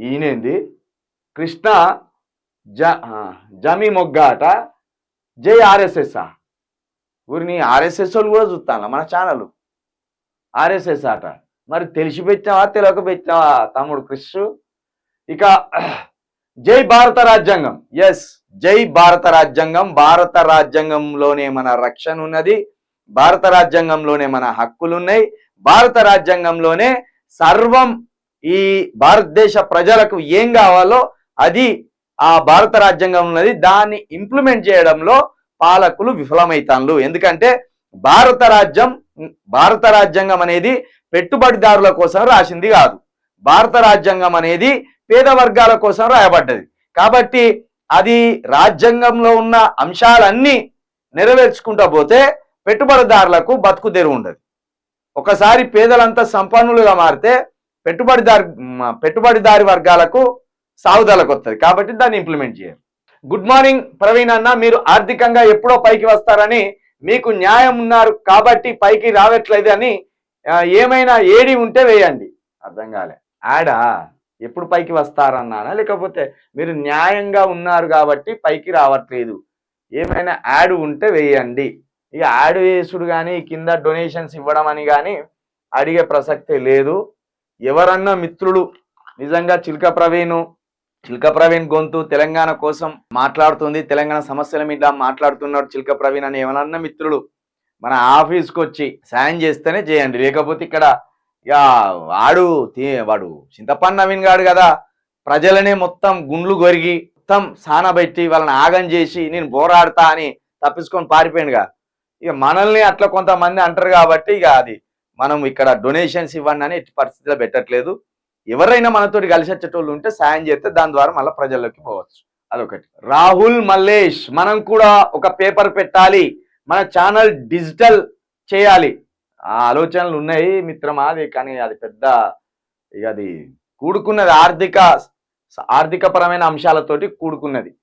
ఈయనేంది కృష్ణ జమి మొగ్గాట జై ఆర్ఎస్ఎస్ ఊరిని ఆర్ఎస్ఎస్ వాళ్ళు కూడా చూస్తాను మన ఛానల్ ఆర్ఎస్ఎస్ ఆట మరి తెలిసి పెట్టినావా తెలియక పెట్టినావా తమ్ముడు కృష్ణ ఇక జై భారత రాజ్యాంగం ఎస్ జై భారత రాజ్యాంగం భారత రాజ్యాంగంలోనే మన రక్షణ ఉన్నది భారత రాజ్యాంగంలోనే మన హక్కులు ఉన్నాయి భారత రాజ్యాంగంలోనే సర్వం ఈ భారతదేశ ప్రజలకు ఏం కావాలో అది ఆ భారత రాజ్యాంగం ఉన్నది దాన్ని ఇంప్లిమెంట్ చేయడంలో పాలకులు విఫలమైతాన్లు ఎందుకంటే భారత రాజ్యాంగం అనేది పెట్టుబడిదారుల కోసం రాసింది కాదు భారత రాజ్యాంగం అనేది పేద వర్గాల కోసం రాయబడ్డది కాబట్టి అది రాజ్యాంగంలో ఉన్న అంశాలన్నీ నెరవేర్చుకుంటా పోతే పెట్టుబడిదారులకు బతుకు తెరువు ఉండదు ఒకసారి పేదలంతా సంపన్నులుగా మారితే పెట్టుబడిదారి వర్గాలకు సాగుదలకు వస్తుంది కాబట్టి దాన్ని ఇంప్లిమెంట్ చేయాలి గుడ్ మార్నింగ్ ప్రవీణ్ అన్న మీరు ఆర్థికంగా ఎప్పుడో పైకి వస్తారని మీకు న్యాయం ఉన్నారు కాబట్టి పైకి రావట్లేదు అని ఏమైనా ఏడి ఉంటే వేయండి అర్థం కాలే ఆడా ఎప్పుడు పైకి వస్తారన్నానా లేకపోతే మీరు న్యాయంగా ఉన్నారు కాబట్టి పైకి రావట్లేదు ఏమైనా యాడ్ ఉంటే వేయండి ఇక యాడ్ వేసుడు కానీ కింద డొనేషన్స్ ఇవ్వడం అని కానీ అడిగే ప్రసక్తే లేదు ఎవరన్నా మిత్రులు నిజంగా చిల్క ప్రవీణ్ గొంతు తెలంగాణ కోసం మాట్లాడుతుంది తెలంగాణ సమస్యల మీద మాట్లాడుతున్నాడు చిల్క ప్రవీణ్ అని ఎవరన్నా మిత్రులు మన ఆఫీస్కి వచ్చి సాయం చేస్తేనే చేయండి లేకపోతే ఇక్కడ ఇక వాడు చింతపండు నవీన్ గాడు కదా ప్రజలనే మొత్తం గుండ్లు గొరిగి మొత్తం సానబెట్టి వాళ్ళని ఆగం చేసి నేను పోరాడతా అని తప్పించుకొని పారిపోయాడుగా ఇక మనల్ని అట్లా కొంతమంది అంటారు కాబట్టి ఇక అది మనం ఇక్కడ డొనేషన్స్ ఇవ్వండి అని ఎట్టి పరిస్థితిలో పెట్టట్లేదు ఎవరైనా మనతోటి కలిసి వచ్చేటోళ్ళు ఉంటే సాయం చేస్తే దాని ద్వారా మళ్ళీ ప్రజల్లోకి పోవచ్చు అదొకటి రాహుల్ మల్లేష్ మనం కూడా ఒక పేపర్ పెట్టాలి మన ఛానల్ డిజిటల్ చేయాలి ఆ ఆలోచనలు ఉన్నాయి మిత్రమా అది కానీ అది పెద్ద ఇక అది కూడుకున్నది ఆర్థికపరమైన అంశాలతోటి కూడుకున్నది